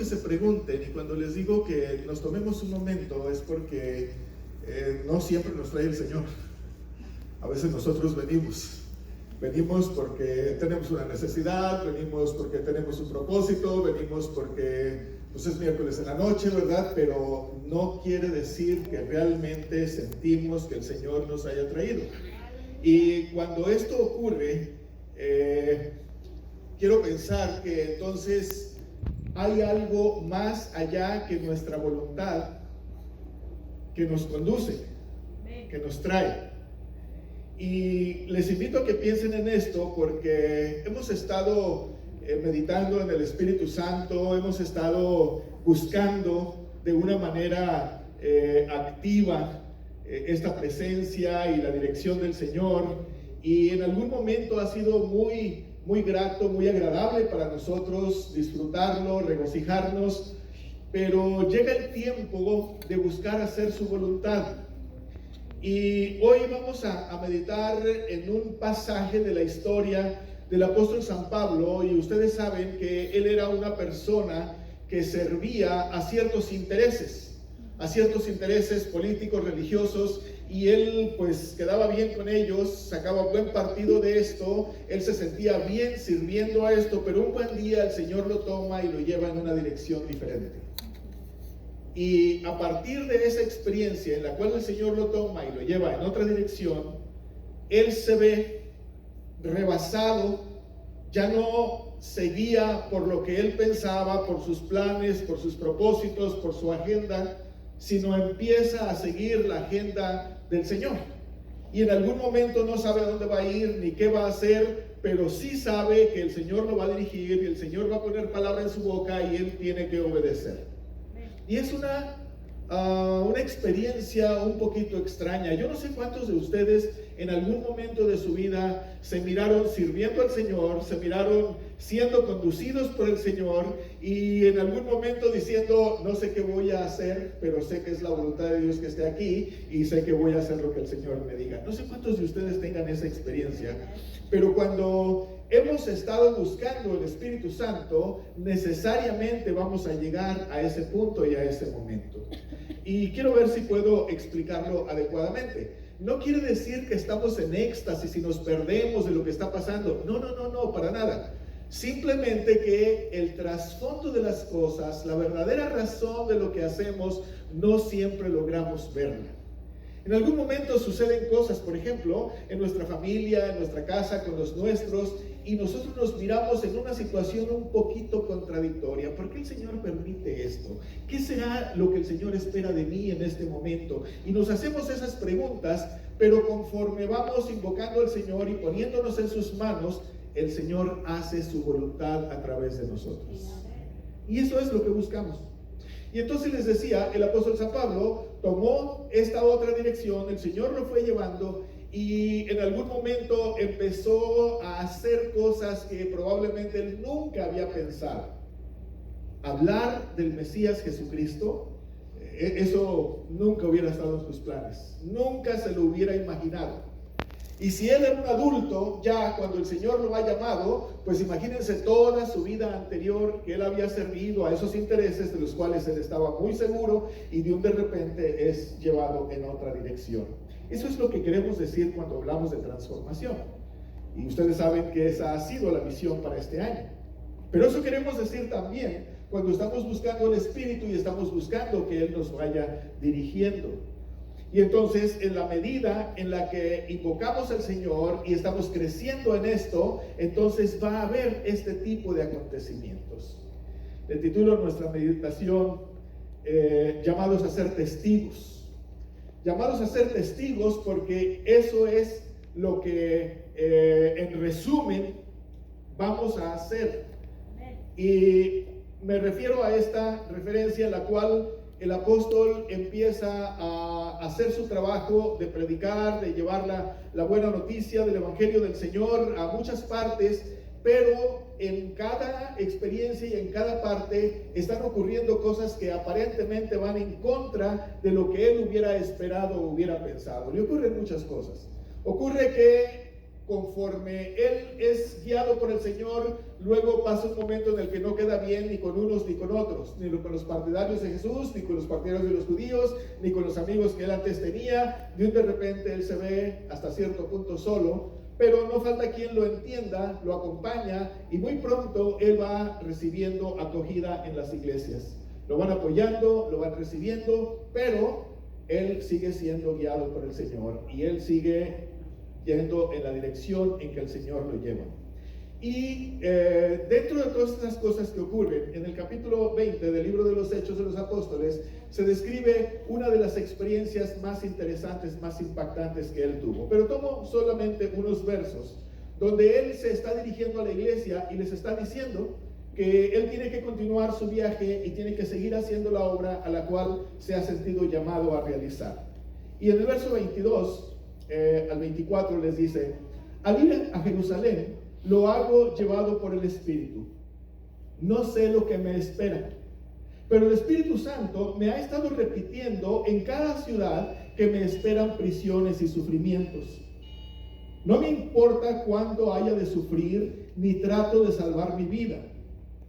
que se pregunten, y cuando les digo que nos tomemos un momento, es porque no siempre nos trae el Señor. A veces nosotros venimos porque tenemos una necesidad, venimos porque tenemos un propósito, venimos porque pues es miércoles en la noche, ¿verdad? Pero no quiere decir que realmente sentimos que el Señor nos haya traído. Y cuando esto ocurre, quiero pensar que entonces hay algo más allá que nuestra voluntad que nos conduce, que nos trae. Y les invito a que piensen en esto porque hemos estado meditando en el Espíritu Santo, hemos estado buscando de una manera activa esta presencia y la dirección del Señor, y en algún momento ha sido muy grato, muy agradable para nosotros disfrutarlo, regocijarnos, pero llega el tiempo de buscar hacer su voluntad. Y hoy vamos a meditar en un pasaje de la historia del apóstol San Pablo, y ustedes saben que él era una persona que servía a ciertos intereses políticos, religiosos, y él pues quedaba bien con ellos, sacaba buen partido de esto, él se sentía bien sirviendo a esto, pero un buen día el Señor lo toma y lo lleva en una dirección diferente. Y a partir de esa experiencia en la cual el Señor lo toma y lo lleva en otra dirección, él se ve rebasado, ya no seguía por lo que él pensaba, por sus planes, por sus propósitos, por su agenda, sino empieza a seguir la agenda del Señor. Y en algún momento no sabe a dónde va a ir ni qué va a hacer, pero sí sabe que el Señor lo va a dirigir y el Señor va a poner palabra en su boca y él tiene que obedecer. Y es una experiencia un poquito extraña. Yo no sé cuántos de ustedes en algún momento de su vida se miraron sirviendo al Señor, se miraron siendo conducidos por el Señor, y en algún momento diciendo, no sé qué voy a hacer, pero sé que es la voluntad de Dios que esté aquí y sé que voy a hacer lo que el Señor me diga. No sé cuántos de ustedes tengan esa experiencia, pero cuando hemos estado buscando el Espíritu Santo, necesariamente vamos a llegar a ese punto y a ese momento. Y quiero ver si puedo explicarlo adecuadamente. No quiere decir que estamos en éxtasis y nos perdemos de lo que está pasando. No, para nada. Simplemente que el trasfondo de las cosas, la verdadera razón de lo que hacemos, no siempre logramos verla. En algún momento suceden cosas, por ejemplo, en nuestra familia, en nuestra casa, con los nuestros, y nosotros nos miramos en una situación un poquito contradictoria. ¿Por qué el Señor permite esto? ¿Qué será lo que el Señor espera de mí en este momento? Y nos hacemos esas preguntas, pero conforme vamos invocando al Señor y poniéndonos en sus manos, el Señor hace su voluntad a través de nosotros. Y eso es lo que buscamos. Y entonces les decía, el apóstol San Pablo tomó esta otra dirección, el Señor lo fue llevando, y en algún momento empezó a hacer cosas que probablemente él nunca había pensado. Hablar del Mesías Jesucristo, eso nunca hubiera estado en sus planes, nunca se lo hubiera imaginado. Y si él era un adulto, ya cuando el Señor lo ha llamado, pues imagínense toda su vida anterior que él había servido a esos intereses de los cuales él estaba muy seguro, y de repente es llevado en otra dirección. Eso es lo que queremos decir cuando hablamos de transformación. Y ustedes saben que esa ha sido la misión para este año. Pero eso queremos decir también cuando estamos buscando el Espíritu y estamos buscando que Él nos vaya dirigiendo. Y entonces, en la medida en la que invocamos al Señor y estamos creciendo en esto, entonces va a haber este tipo de acontecimientos. Le titulo nuestra meditación llamados a ser testigos. Llamados a ser testigos porque eso es lo que en resumen vamos a hacer. Y me refiero a esta referencia en la cual el apóstol empieza a hacer su trabajo de predicar, de llevar la buena noticia del Evangelio del Señor a muchas partes, pero en cada experiencia y en cada parte están ocurriendo cosas que aparentemente van en contra de lo que él hubiera esperado o hubiera pensado. Le ocurren muchas cosas. Ocurre que conforme él es guiado por el Señor, luego pasa un momento en el que no queda bien ni con unos ni con otros, ni con los partidarios de Jesús, ni con los partidarios de los judíos, ni con los amigos que él antes tenía. De repente él se ve hasta cierto punto solo, pero no falta quien lo entienda, lo acompaña, y muy pronto él va recibiendo acogida en las iglesias. Lo van apoyando, lo van recibiendo, pero él sigue siendo guiado por el Señor y él sigue yendo en la dirección en que el Señor lo lleva. Y dentro de todas estas cosas que ocurren, en el capítulo 20 del libro de los Hechos de los Apóstoles, se describe una de las experiencias más interesantes, más impactantes que él tuvo. Pero tomo solamente unos versos donde él se está dirigiendo a la iglesia y les está diciendo que él tiene que continuar su viaje y tiene que seguir haciendo la obra a la cual se ha sentido llamado a realizar. Y en el verso 22 al 24 les dice: al ir a Jerusalén lo hago llevado por el Espíritu. No sé lo que me espera, pero el Espíritu Santo me ha estado repitiendo en cada ciudad que me esperan prisiones y sufrimientos. No me importa cuánto haya de sufrir, ni trato de salvar mi vida.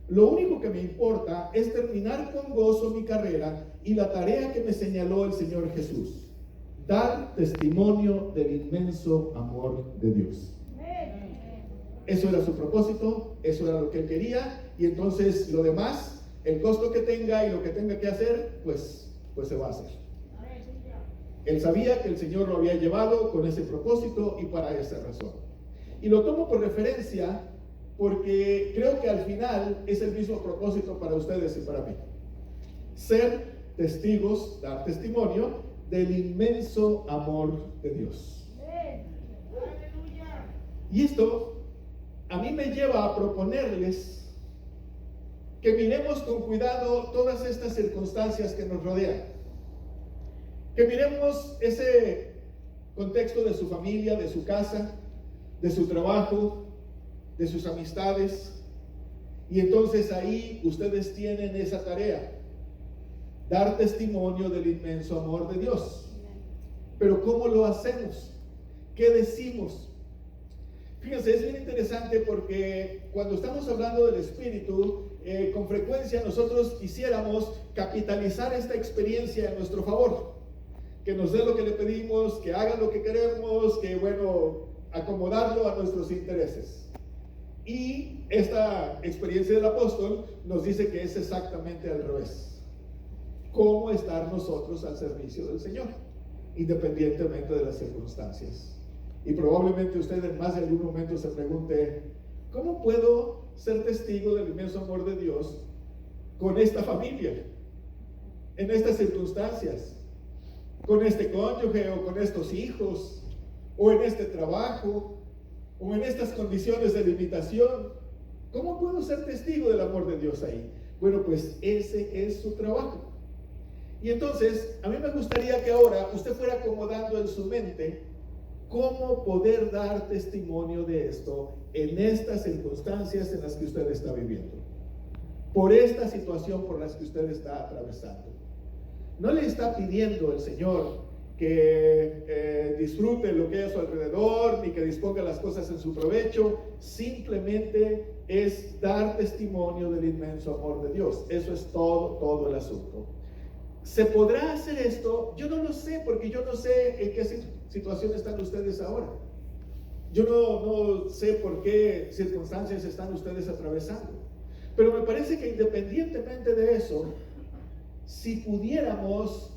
Lo único que me importa es terminar con gozo mi carrera y la tarea que me señaló el Señor Jesús: dar testimonio del inmenso amor de Dios. Eso era su propósito, eso era lo que él quería, y entonces lo demás, el costo que tenga y lo que tenga que hacer, pues se va a hacer. Él sabía que el Señor lo había llevado con ese propósito y para esa razón. Y lo tomo por referencia porque creo que al final es el mismo propósito para ustedes y para mí: ser testigos, dar testimonio del inmenso amor de Dios. Y esto a mí me lleva a proponerles que miremos con cuidado todas estas circunstancias que nos rodean, que miremos ese contexto de su familia, de su casa, de su trabajo, de sus amistades, y entonces ahí ustedes tienen esa tarea: dar testimonio del inmenso amor de Dios. Pero ¿cómo lo hacemos? ¿Qué decimos? Fíjense, es bien interesante porque cuando estamos hablando del Espíritu, con frecuencia nosotros quisiéramos capitalizar esta experiencia en nuestro favor, que nos dé lo que le pedimos, que haga lo que queremos, que acomodarlo a nuestros intereses. Y esta experiencia del apóstol nos dice que es exactamente al revés: cómo estar nosotros al servicio del Señor, independientemente de las circunstancias. Y probablemente usted en más de algún momento se pregunte: ¿cómo puedo ser testigo del inmenso amor de Dios con esta familia, en estas circunstancias, con este cónyuge o con estos hijos, o en este trabajo, o en estas condiciones de limitación? ¿Cómo puedo ser testigo del amor de Dios ahí? Bueno, pues ese es su trabajo. Y entonces, a mí me gustaría que ahora usted fuera acomodando en su mente cómo poder dar testimonio de esto en estas circunstancias en las que usted está viviendo, por esta situación por las que usted está atravesando. No le está pidiendo el Señor que disfrute lo que hay a su alrededor, ni que disponga las cosas en su provecho. Simplemente es dar testimonio del inmenso amor de Dios. Eso es todo el asunto. ¿Se podrá hacer esto? Yo no lo sé, porque yo no sé en qué situación están ustedes ahora. Yo no sé por qué circunstancias están ustedes atravesando. Pero me parece que independientemente de eso, si pudiéramos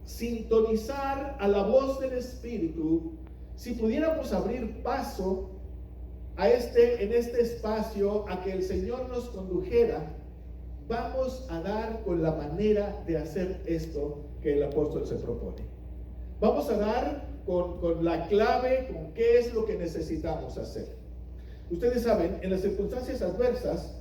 sintonizar a la voz del Espíritu, si pudiéramos abrir paso en este espacio a que el Señor nos condujera, vamos a dar con la manera de hacer esto que el apóstol se propone. Vamos a dar con la clave, con qué es lo que necesitamos hacer. Ustedes saben, en las circunstancias adversas,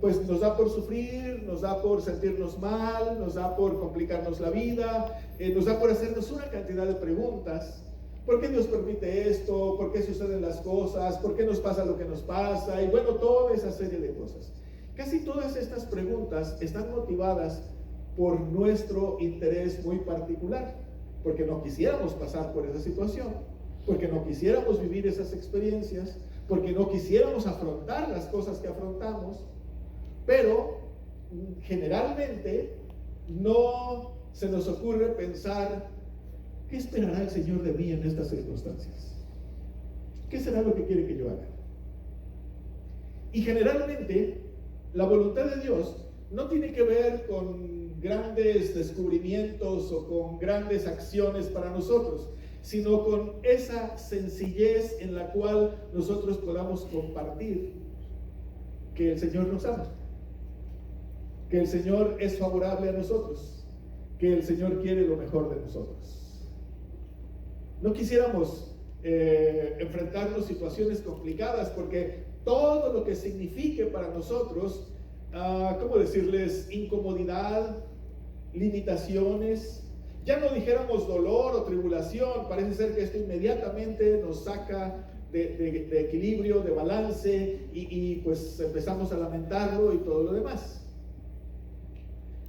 pues nos da por sufrir, nos da por sentirnos mal, nos da por complicarnos la vida, nos da por hacernos una cantidad de preguntas. ¿Por qué Dios permite esto? ¿Por qué suceden las cosas? ¿Por qué nos pasa lo que nos pasa? Y bueno, toda esa serie de cosas. Casi todas estas preguntas están motivadas por nuestro interés muy particular, porque no quisiéramos pasar por esa situación. porque no quisiéramos vivir esas experiencias, porque no quisiéramos afrontar las cosas que afrontamos, pero generalmente no se nos ocurre pensar: ¿qué esperará el Señor de mí en estas circunstancias? ¿Qué será lo que quiere que yo haga? Y generalmente la voluntad de Dios no tiene que ver con grandes descubrimientos o con grandes acciones para nosotros, sino con esa sencillez en la cual nosotros podamos compartir que el Señor nos ama, que el Señor es favorable a nosotros, que el Señor quiere lo mejor de nosotros. No quisiéramos enfrentarnos situaciones complicadas, porque todo lo que signifique para nosotros, ¿cómo decirles?, incomodidad, limitaciones, ya no dijéramos dolor o tribulación, parece ser que esto inmediatamente nos saca de equilibrio, de balance, y pues empezamos a lamentarlo y todo lo demás.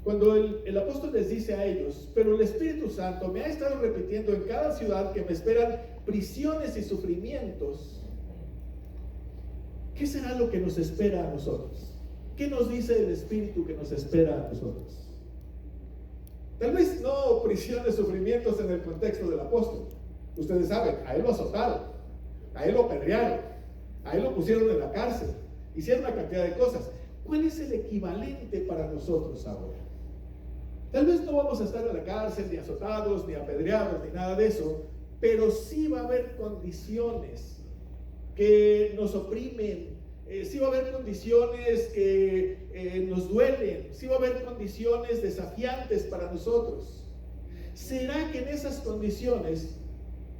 Cuando el apóstol les dice a ellos: pero el Espíritu Santo me ha estado repitiendo en cada ciudad que me esperan prisiones y sufrimientos, ¿qué será lo que nos espera a nosotros? ¿Qué nos dice el Espíritu que nos espera a nosotros? Tal vez no prisiones, sufrimientos en el contexto del apóstol. Ustedes saben, a él lo azotaron, a él lo apedrearon, a él lo pusieron en la cárcel, hicieron una cantidad de cosas. ¿Cuál es el equivalente para nosotros ahora? Tal vez no vamos a estar en la cárcel, ni azotados, ni apedreados, ni nada de eso, pero sí va a haber condiciones que nos oprimen, sí va a haber condiciones que nos duelen, sí va a haber condiciones desafiantes para nosotros. ¿Será que en esas condiciones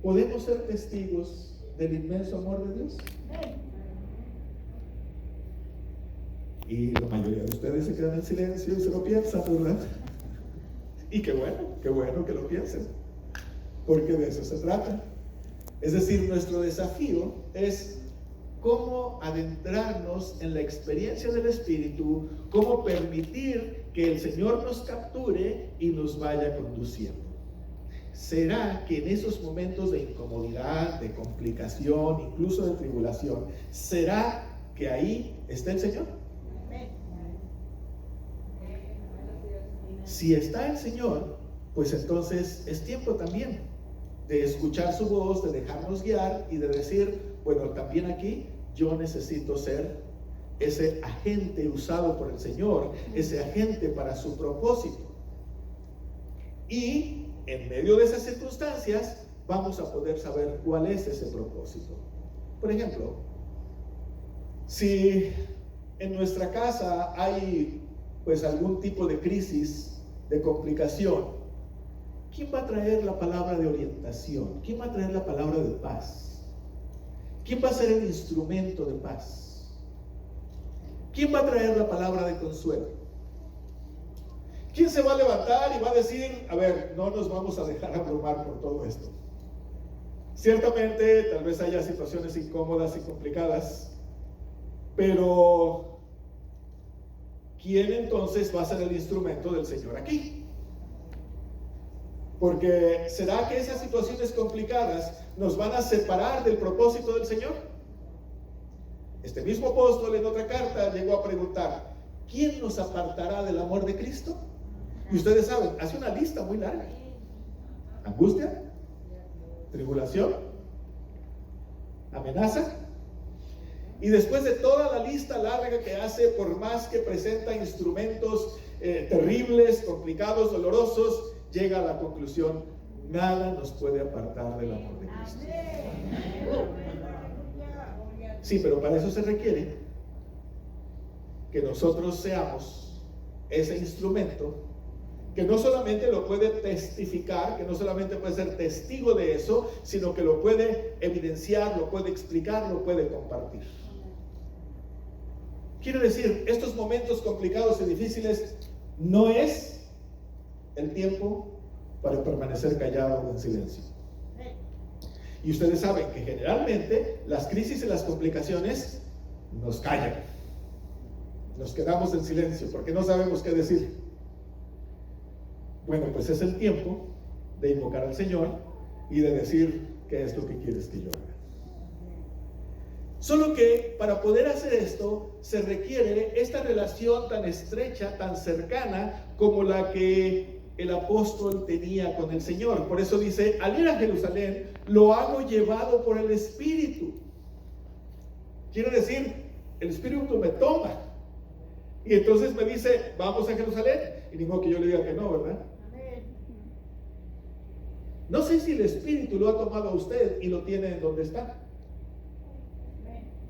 podemos ser testigos del inmenso amor de Dios? Y la mayoría de ustedes se quedan en silencio y se lo piensan, ¿verdad? Y qué bueno que lo piensen, porque de eso se trata. Es decir, nuestro desafío es cómo adentrarnos en la experiencia del Espíritu, cómo permitir que el Señor nos capture y nos vaya conduciendo. ¿Será que en esos momentos de incomodidad, de complicación, incluso de tribulación, será que ahí está el Señor? Si está el Señor, pues entonces es tiempo también de escuchar su voz, de dejarnos guiar y de decir: bueno, también aquí yo necesito ser ese agente usado por el Señor, ese agente para su propósito. Y en medio de esas circunstancias vamos a poder saber cuál es ese propósito. Por ejemplo, si en nuestra casa hay pues algún tipo de crisis, de complicación, ¿quién va a traer la palabra de orientación? ¿Quién va a traer la palabra de paz? ¿Quién va a ser el instrumento de paz? ¿Quién va a traer la palabra de consuelo? ¿Quién se va a levantar y va a decir: a ver, no nos vamos a dejar abrumar por todo esto? Ciertamente, tal vez haya situaciones incómodas y complicadas, pero ¿quién entonces va a ser el instrumento del Señor aquí? Porque ¿será que esas situaciones complicadas nos van a separar del propósito del Señor? Este mismo apóstol en otra carta llegó a preguntar: ¿quién nos apartará del amor de Cristo? Y ustedes saben, hace una lista muy larga: angustia, tribulación, amenaza. Y después de toda la lista larga que hace, por más que presenta instrumentos terribles, complicados, dolorosos, llega a la conclusión: nada nos puede apartar del amor de Cristo. Sí, pero para eso se requiere que nosotros seamos ese instrumento que no solamente lo puede testificar, que no solamente puede ser testigo de eso, sino que lo puede evidenciar, lo puede explicar, lo puede compartir. Quiero decir, estos momentos complicados y difíciles no es el tiempo para permanecer callado o en silencio. Y ustedes saben que generalmente las crisis y las complicaciones nos callan. Nos quedamos en silencio porque no sabemos qué decir. Bueno, pues es el tiempo de invocar al Señor y de decir: ¿qué es lo que quieres que yo haga? Solo que para poder hacer esto se requiere esta relación tan estrecha, tan cercana como la que el apóstol tenía con el Señor. Por eso dice, al ir a Jerusalén, lo hago llevado por el Espíritu. Quiere decir, el Espíritu me toma. Y entonces me dice, vamos a Jerusalén. Y ni modo que yo le diga que no, ¿verdad? No sé si el Espíritu lo ha tomado a usted y lo tiene en donde está.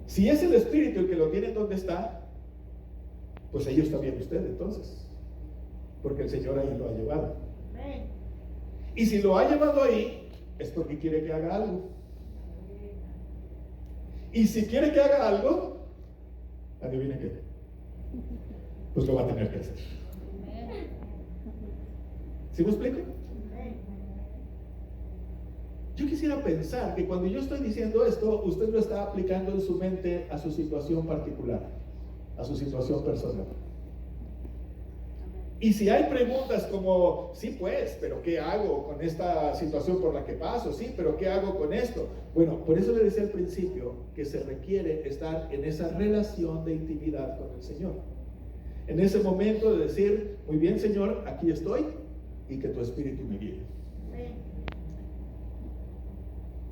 Si es el Espíritu el que lo tiene en donde está, pues ahí está bien usted entonces, porque el Señor ahí lo ha llevado. Y si lo ha llevado ahí, es porque quiere que haga algo. Y si quiere que haga algo, adivinen qué, pues lo va a tener que hacer. ¿Sí me explico? Yo quisiera pensar que cuando yo estoy diciendo esto, usted lo está aplicando en su mente a su situación particular, a su situación personal. Y si hay preguntas como, sí pues, pero ¿qué hago con esta situación por la que paso? Sí, pero ¿qué hago con esto? Bueno, por eso le decía al principio que se requiere estar en esa relación de intimidad con el Señor. En ese momento de decir, muy bien Señor, aquí estoy y que tu Espíritu me guíe.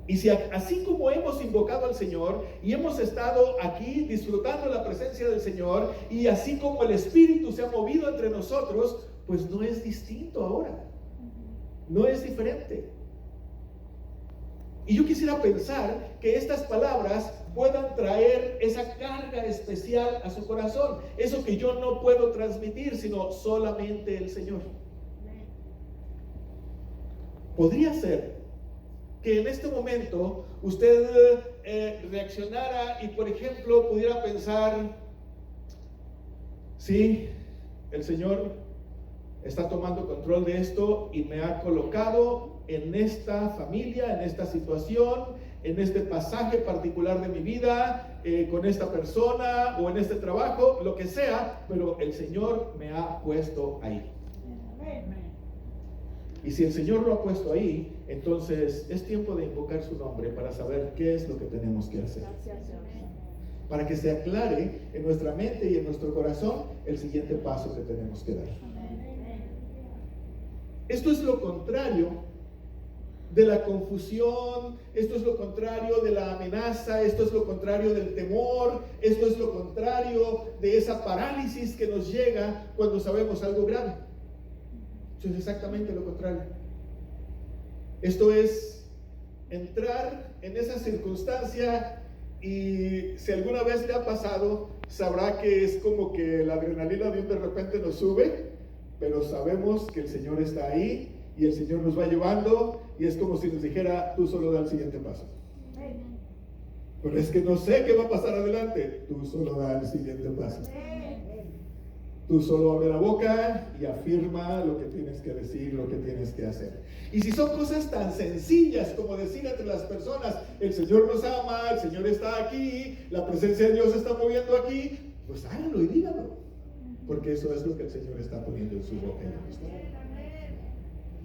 Y si así como hemos invocado al Señor y hemos estado aquí disfrutando la presencia del Señor, y así como el Espíritu se ha movido entre nosotros, pues no es distinto ahora, no es diferente. Y yo quisiera pensar que estas palabras puedan traer esa carga especial a su corazón, eso que yo no puedo transmitir, sino solamente el Señor. Podría ser que en este momento usted reaccionara y, por ejemplo, pudiera pensar, sí, el Señor está tomando control de esto y me ha colocado en esta familia, en esta situación, en este pasaje particular de mi vida, con esta persona o en este trabajo, lo que sea, pero el Señor me ha puesto ahí. Y si el Señor lo ha puesto ahí, entonces es tiempo de invocar su nombre para saber qué es lo que tenemos que hacer. Para que se aclare en nuestra mente y en nuestro corazón el siguiente paso que tenemos que dar. Esto es lo contrario de la confusión, esto es lo contrario de la amenaza, esto es lo contrario del temor, esto es lo contrario de esa parálisis que nos llega cuando sabemos algo grave. Esto es exactamente lo contrario. Esto es entrar en esa circunstancia, y si alguna vez le ha pasado, sabrá que es como que la adrenalina de repente nos sube, pero sabemos que el Señor está ahí y el Señor nos va llevando, y es como si nos dijera, tú solo da el siguiente paso. Pero es que no sé qué va a pasar adelante. Tú solo da el siguiente paso. Tú solo abre la boca y afirma lo que tienes que decir, lo que tienes que hacer. Y si son cosas tan sencillas como decir entre las personas, el Señor nos ama, el Señor está aquí, la presencia de Dios se está moviendo aquí, pues háganlo y díganlo. Porque eso es lo que el Señor está poniendo en su boca.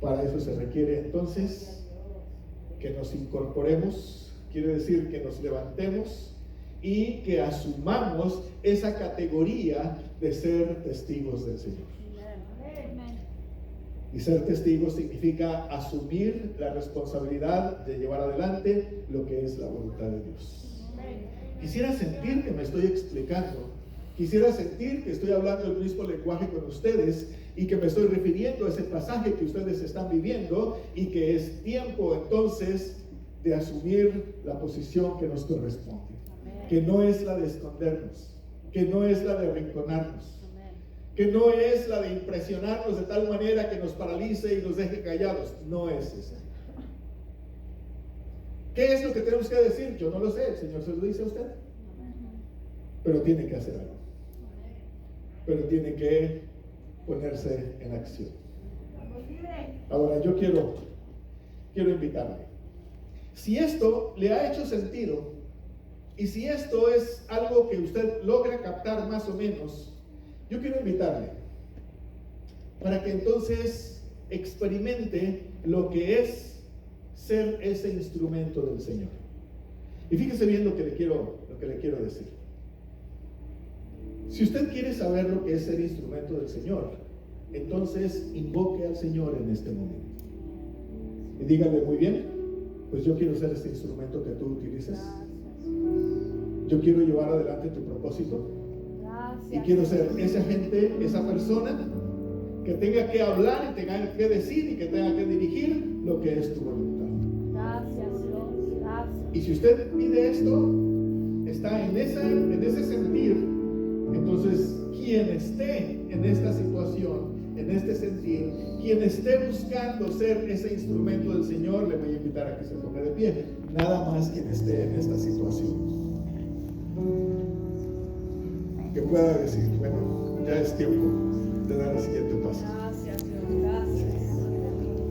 Para eso se requiere entonces que nos incorporemos, quiere decir que nos levantemos y que asumamos esa categoría de ser testigos del Señor. Y ser testigos significa asumir la responsabilidad de llevar adelante lo que es la voluntad de Dios. Quisiera sentir que me estoy explicando, quisiera sentir que estoy hablando el mismo lenguaje con ustedes y que me estoy refiriendo a ese pasaje que ustedes están viviendo, y que es tiempo entonces de asumir la posición que nos corresponde. Que no es la de escondernos, que no es la de arrinconarnos, que no es la de impresionarnos de tal manera que nos paralice y nos deje callados. No es esa. ¿Qué es lo que tenemos que decir? Yo no lo sé, el Señor se lo dice a usted. Pero tiene que hacer algo. Pero tiene que ponerse en acción. Ahora yo quiero invitarle. Si esto le ha hecho sentido, y si esto es algo que usted logra captar más o menos, yo quiero invitarle para que entonces experimente lo que es ser ese instrumento del Señor. Y fíjese bien lo que le quiero decir. Si usted quiere saber lo que es ser instrumento del Señor, entonces invoque al Señor en este momento. Y dígale: muy bien, pues yo quiero ser este instrumento que tú utilizas. Yo quiero llevar adelante tu propósito. Y quiero ser esa gente, esa persona que tenga que hablar y tenga que decir y que tenga que dirigir lo que es tu voluntad. Gracias, Dios. Gracias. Y si usted pide esto, está en ese sentir, entonces quien esté en esta situación, en este sentir, quien esté buscando ser ese instrumento del Señor, le voy a invitar a que se ponga de pie. Nada más quien esté en esta situación, que pueda decir: bueno, ya es tiempo de dar el siguiente paso. Gracias, Dios. Gracias.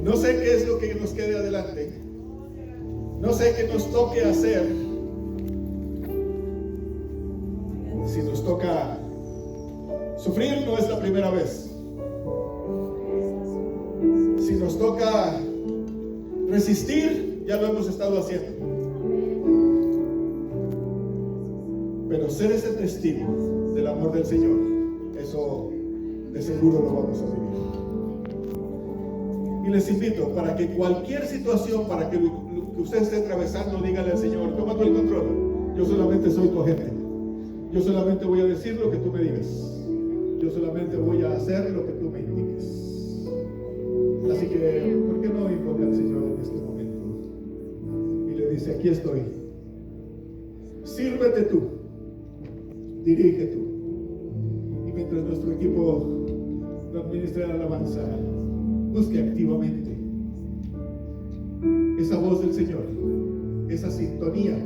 No sé qué es lo que nos quede adelante. No sé qué nos toque hacer. Si nos toca sufrir, no es la primera vez. Si nos toca resistir, ya lo hemos estado haciendo. Pero ser ese testigo del amor del Señor, eso de seguro lo vamos a vivir. Y les invito para que cualquier situación, para que usted esté atravesando, dígale al Señor: toma tú el control. Yo solamente soy tu agente. Yo solamente voy a decir lo que tú me digas. Yo solamente voy a hacer lo que tú me indiques. Así que, ¿por qué no invoca al Señor en este momento? Y le dice: aquí estoy. Sírvete tú. Dirige tú. Y mientras nuestro equipo nos administra la alabanza, busque activamente esa voz del Señor, esa sintonía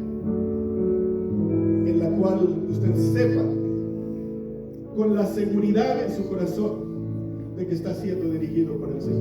en la cual usted sepa con la seguridad en su corazón de que está siendo dirigido por el Señor.